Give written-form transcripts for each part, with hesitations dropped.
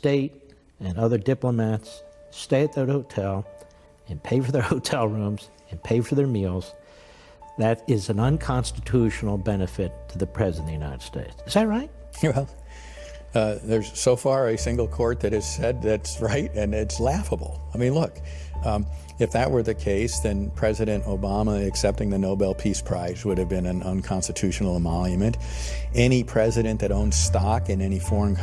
state and other diplomats stay at their hotel and pay for their hotel rooms and pay for their meals, that is an unconstitutional benefit to the President of the United States. Is that right? Well, there's so far a single court that has said that's right, and it's laughable. I mean, look, if that were the case, then President Obama accepting the Nobel Peace Prize would have been an unconstitutional emolument. Any president that owned stock in any foreign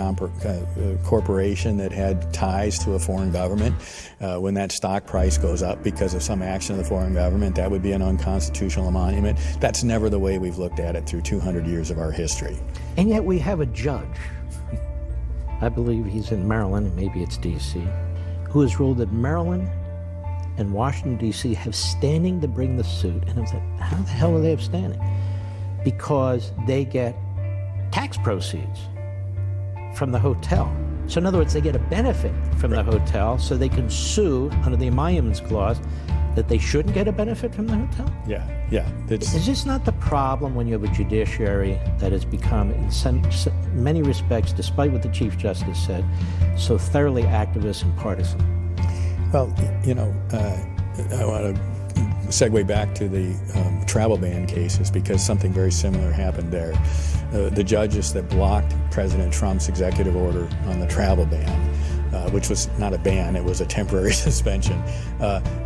corporation that had ties to a foreign government, when that stock price goes up because of some action of the foreign government, that would be an unconstitutional emolument. That's never the way we've looked at it through 200 years of our history. And yet we have a judge, I believe he's in Maryland, maybe it's D.C., who has ruled that Maryland and Washington, D.C. have standing to bring the suit. And I was like, how the hell do they have standing? Because they get tax proceeds from the hotel. So in other words, they get a benefit from the hotel, so they can sue under the emoluments clause that they shouldn't get a benefit from the hotel? Yeah. Is this not the problem when you have a judiciary that has become, in many respects, despite what the Chief Justice said, so thoroughly activist and partisan? Well, I want to segue back to the travel ban cases, because something very similar happened there. The judges that blocked President Trump's executive order on the travel ban, which was not a ban, it was a temporary suspension,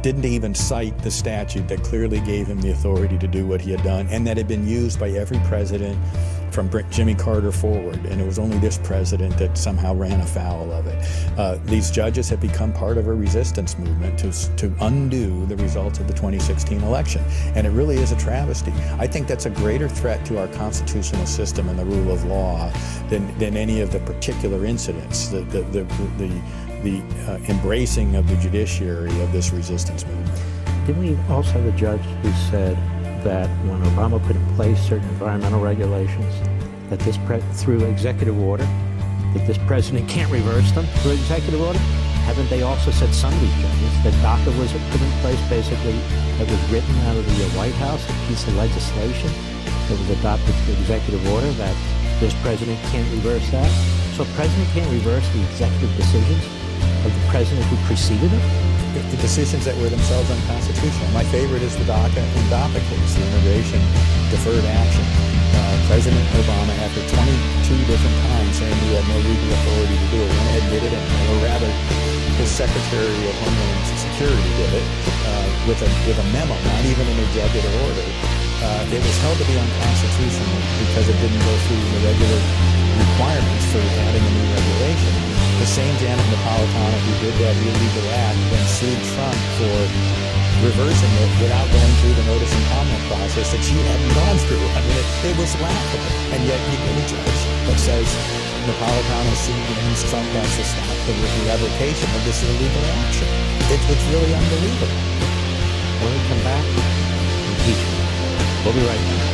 didn't even cite the statute that clearly gave him the authority to do what he had done, and that had been used by every president from Jimmy Carter forward, and it was only this president that somehow ran afoul of it. These judges have become part of a resistance movement to undo the results of the 2016 election, and it really is a travesty. I think that's a greater threat to our constitutional system and the rule of law than any of the particular incidents, the embracing of the judiciary of this resistance movement. Didn't we also have a judge who said that when Obama put in place certain environmental regulations, that through executive order, that this president can't reverse them through executive order? Haven't they also said, some of these judges, that DACA was put in place basically, that was written out of the White House, a piece of legislation that was adopted through executive order, that this president can't reverse that? So a president can't reverse the executive decisions of the president who preceded him? The decisions that were themselves unconstitutional. My favorite is the DACA and DAPA case, the Immigration Deferred Action. President Obama, after 22 different times saying he had no legal authority to do it, went ahead and did it, or rather, his Secretary of Homeland Security did it with a memo, not even an executive order. It was held to be unconstitutional because it didn't go through the regular requirements for adding a new regulation. The same Janet Napolitano who did that illegal act then sued Trump for reversing it without going through the notice and comment process that she hadn't gone through. I mean, it was laughable. And yet you get a judge that says Napolitano sued and Trump has to stop the revocation of this illegal action. It's really unbelievable. When we come back, impeachment. We'll be right back.